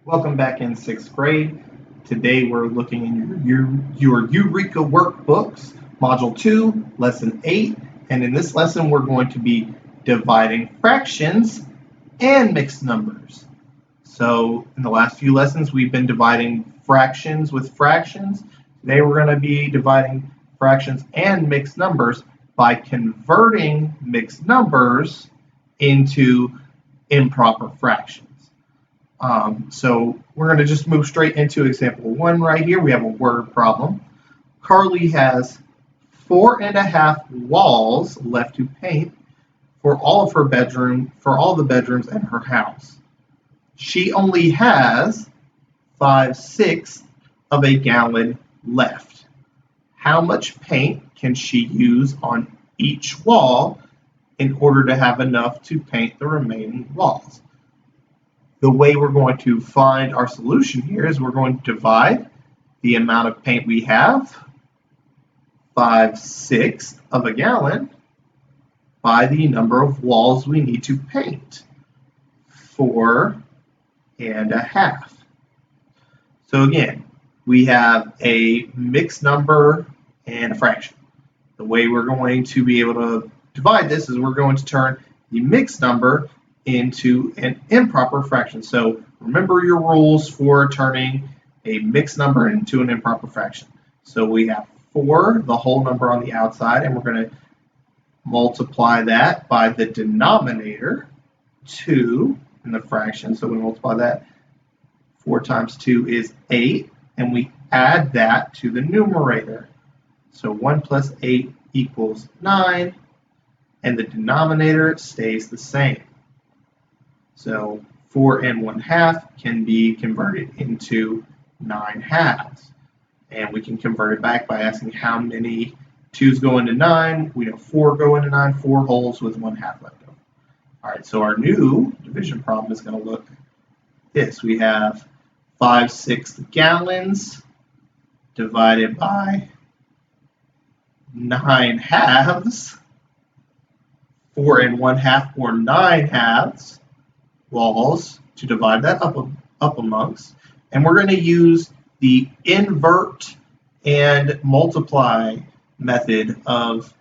Welcome back in sixth grade. Today we're looking in your Eureka workbooks, Module 2, Lesson 8. And in this lesson, we're going to be dividing fractions and mixed numbers. So in the last few lessons, we've been dividing fractions with fractions. Today we're going to be dividing fractions and mixed numbers by converting mixed numbers into improper fractions. So we're going to just move straight into example 1 right here. We have a word problem. Carly has 4.5 walls left to paint for all the bedrooms in her house. She only has 5/6 of a gallon left. How much paint can she use on each wall in order to have enough to paint the remaining walls? The way we're going to find our solution here is we're going to divide the amount of paint we have, 5/6 of a gallon, by the number of walls we need to paint, 4.5. So again, we have a mixed number and a fraction. The way we're going to be able to divide this is we're going to turn the mixed number into an improper fraction. So remember your rules for turning a mixed number into an improper fraction. So we have 4, the whole number on the outside, and we're going to multiply that by the denominator, 2 in the fraction. So we multiply that. 4 times 2 is 8, and we add that to the numerator. So 1 plus 8 equals 9, and the denominator stays the same. So 4.5 can be converted into 9/2. And we can convert it back by asking how many 2's go into 9. We know 4 go into 9, 4 wholes with 1/2 left over. All right, so our new division problem is going to look like this. We have 5/6 gallons divided by 9/2, 4.5 or 9/2 walls to divide that up amongst, and we're going to use the invert and multiply method of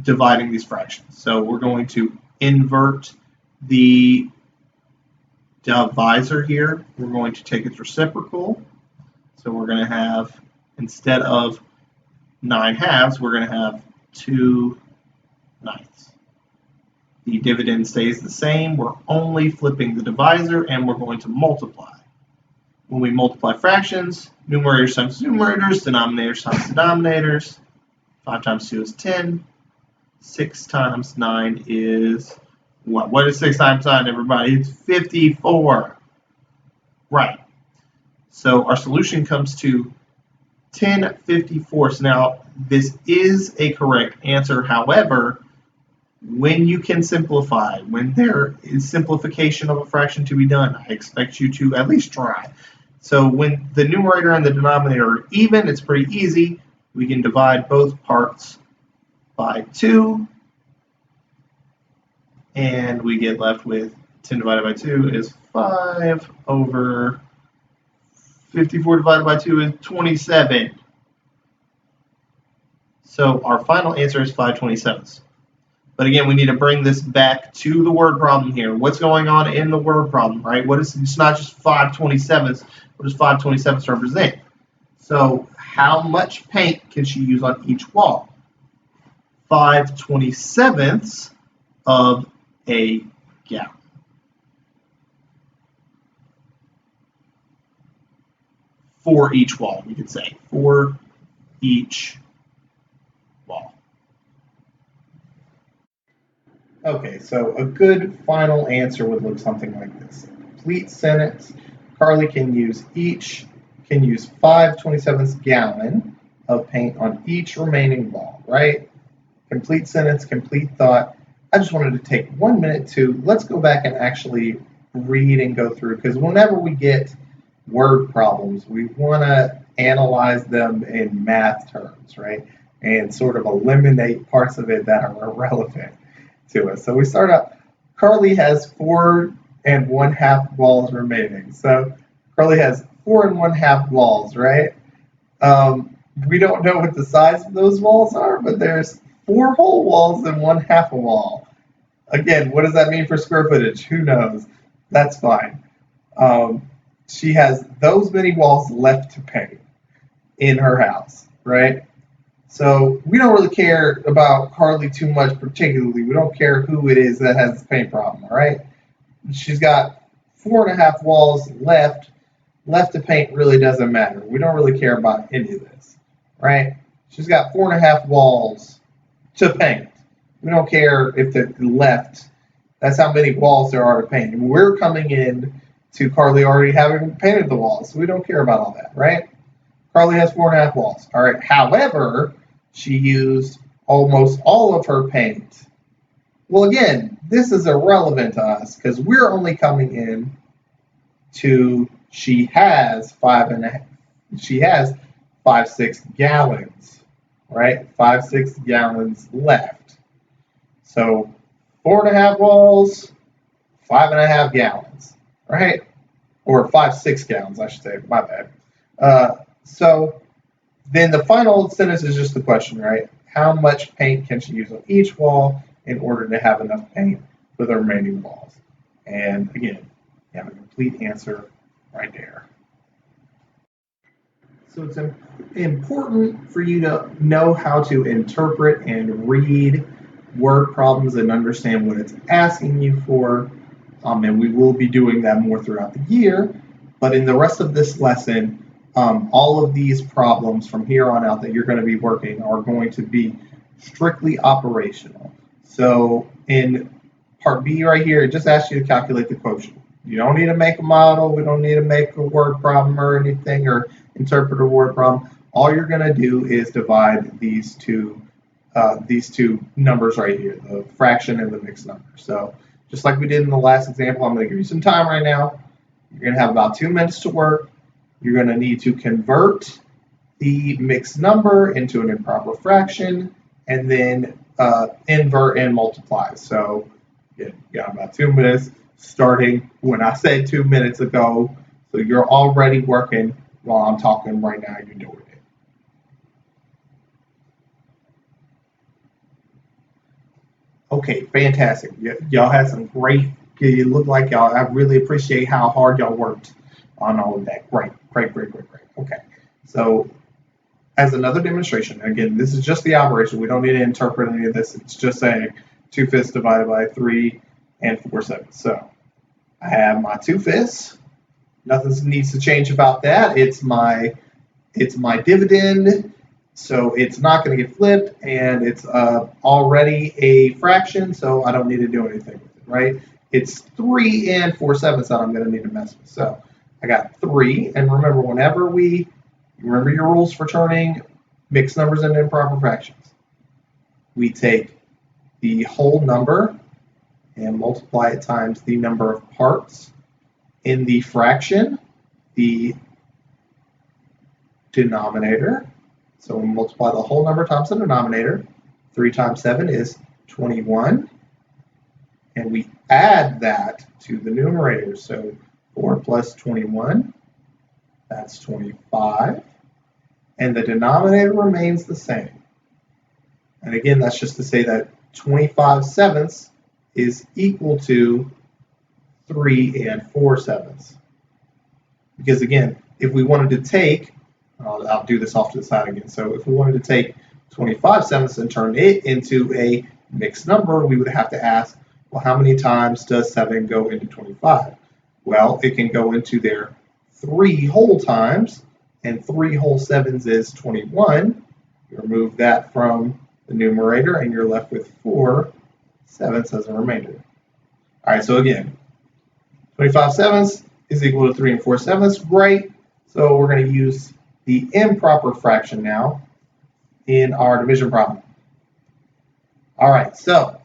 dividing these fractions. So we're going to invert the divisor here. We're going to take its reciprocal. So we're going to have, instead of 9/2, we're going to have 2/9. The dividend stays the same. We're only flipping the divisor, and we're going to multiply. When we multiply fractions, numerators times numerators, denominators times denominators. 5 times 2 is 10. 6 times 9 is what? What is 6 times 9, everybody? It's 54. Right. So our solution comes to 10/54. So now this is a correct answer. However, when you can simplify, when there is simplification of a fraction to be done, I expect you to at least try. So when the numerator and the denominator are even, it's pretty easy. We can divide both parts by 2, and we get left with 10 divided by 2 is 5 over 54 divided by 2 is 27. So our final answer is 5/27. But again, we need to bring this back to the word problem here. What's going on in the word problem, right? It's not just 5/27. What does 5/27 represent? So how much paint can she use on each wall? 5/27 of a gallon. For each wall, we could say. For each wall. Okay, so a good final answer would look something like this. Complete sentence. Carly can use 5/27 gallon of paint on each remaining wall, right? Complete sentence, complete thought. I just wanted to take 1 minute to, let's go back and actually read and go through, because whenever we get word problems, we want to analyze them in math terms, right? And sort of eliminate parts of it that are irrelevant to us. So we start out, Carly has and 1/2 walls remaining. So Carly has 4 1/2 walls, right? We don't know what the size of those walls are, but there's 4 whole walls and 1/2 a wall. Again, what does that mean for square footage? Who knows? That's fine. She has those many walls left to paint in her house, right? So we don't really care about Carly too much, particularly. We don't care who it is that has the paint problem, all right? She's got 4.5 walls left. Left to paint really doesn't matter. We don't really care about any of this, right? She's got 4.5 walls to paint. We don't care if they're left. That's how many walls there are to paint. And we're coming in to Carly already having painted the walls, so we don't care about all that, right? Carly has 4.5 walls. All right. However, she used almost all of her paint. Well, again, this is irrelevant to us because we're only coming in to she has 5.5 gallons, right? 5 6 gallons left. So 4.5 walls, 5.5 gallons, right? Or 5 6 gallons, I should say. My bad. So then the final sentence is just the question, right? How much paint can she use on each wall in order to have enough paint for the remaining walls? And again, you have a complete answer right there. So it's important for you to know how to interpret and read word problems and understand what it's asking you for. And we will be doing that more throughout the year. But in the rest of this lesson, all of these problems from here on out that you're going to be working are going to be strictly operational. So in part B right here, it just asks you to calculate the quotient. You don't need to make a model. We don't need to make a word problem or anything or interpret a word problem. All you're going to do is divide these two numbers right here, the fraction and the mixed number. So just like we did in the last example, I'm going to give you some time right now. You're going to have about 2 minutes to work. You're going to need to convert the mixed number into an improper fraction and then invert and multiply. So you got about 2 minutes starting when I said 2 minutes ago. So you're already working while I'm talking right now. You're doing it. Okay, fantastic. Y'all had some great, you look like y'all, I really appreciate how hard y'all worked on all of that. Great. Okay, so as another demonstration, again, this is just the operation. We don't need to interpret any of this. It's just saying 2/5 divided by 3 and 4/7. So I have my 2/5. Nothing needs to change about that. It's my dividend. So it's not going to get flipped, and it's already a fraction, so I don't need to do anything with it, right? It's 3 and 4/7 that I'm going to need to mess with. So I got 3, and remember, remember your rules for turning mixed numbers into improper fractions. We take the whole number and multiply it times the number of parts in the fraction, the denominator. So we multiply the whole number times the denominator. 3 times 7 is 21. And we add that to the numerator. So 4 plus 21, that's 25. And the denominator remains the same. And again, that's just to say that 25/7 is equal to 3 and 4/7. Because again, if we wanted to take, I'll do this off to the side again. So if we wanted to take 25/7 and turn it into a mixed number, we would have to ask, well, how many times does 7 go into 25? Well, it can go into there 3 whole times, and 3 whole 7s is 21. You remove that from the numerator, and you're left with 4/7 as a remainder. All right, so again, 25/7 is equal to 3 and 4/7. Great. So we're going to use the improper fraction now in our division problem. All right, so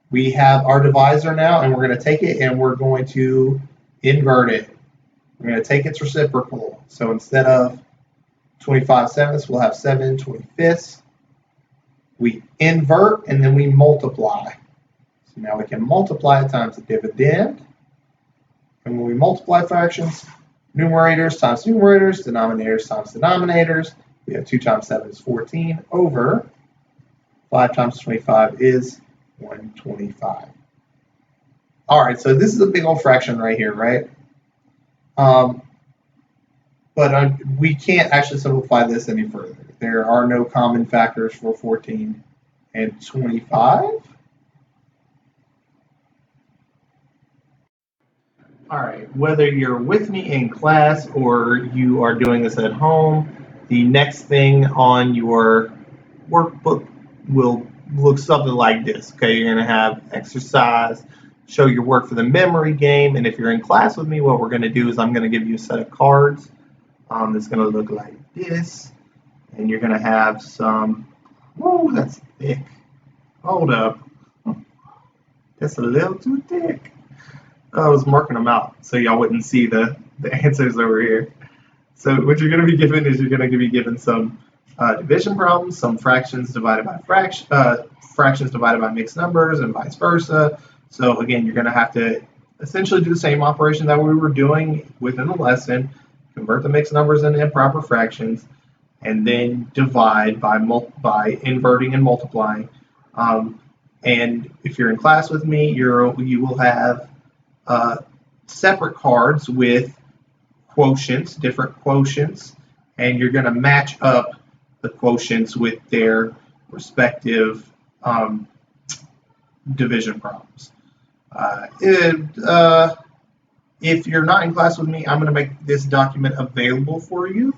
we have our divisor now, and we're going to take it and we're going to invert it. We're going to take its reciprocal. So instead of 25/7, we'll have 7 25ths. We invert and then we multiply. So now we can multiply it times the dividend. And when we multiply fractions, numerators times numerators, denominators times denominators, we have 2 times 7 is 14 over 5 times 25 is 125. All right, so this is a big old fraction right here, right? But we can't actually simplify this any further. There are no common factors for 14 and 25. All right, whether you're with me in class or you are doing this at home, the next thing on your workbook will look something like this. Okay, you're going to have exercise, show your work for the memory game, and if you're in class with me, what we're going to do is I'm going to give you a set of cards that's going to look like this, and you're going to have some, whoa, that's thick. Hold up. That's a little too thick. I was marking them out so y'all wouldn't see the answers over here. So what you're going to be given is you're going to be given some division problems, some fractions divided by fractions divided by mixed numbers, and vice versa. So again, you're going to have to essentially do the same operation that we were doing within the lesson, convert the mixed numbers into improper fractions, and then divide by inverting and multiplying. And if you're in class with me, you will have separate cards with quotients, different quotients, and you're going to match up the quotients with their respective division problems. If you're not in class with me, I'm going to make this document available for you,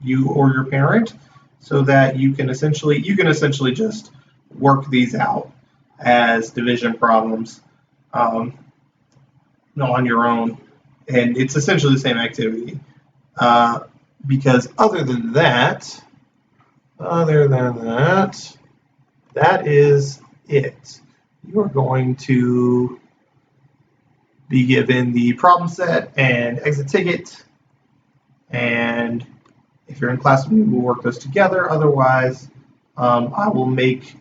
you or your parent, so that you can essentially just work these out as division problems on your own, and it's essentially the same activity. Because other than that, that is it. You are going to be given the problem set and exit ticket, and if you're in class with me, we'll work those together. Otherwise, I will make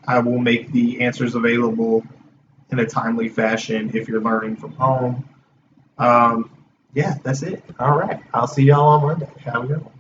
the answers available in a timely fashion if you're learning from home. Yeah, that's it. All right. I'll see y'all on Monday. Have a good one.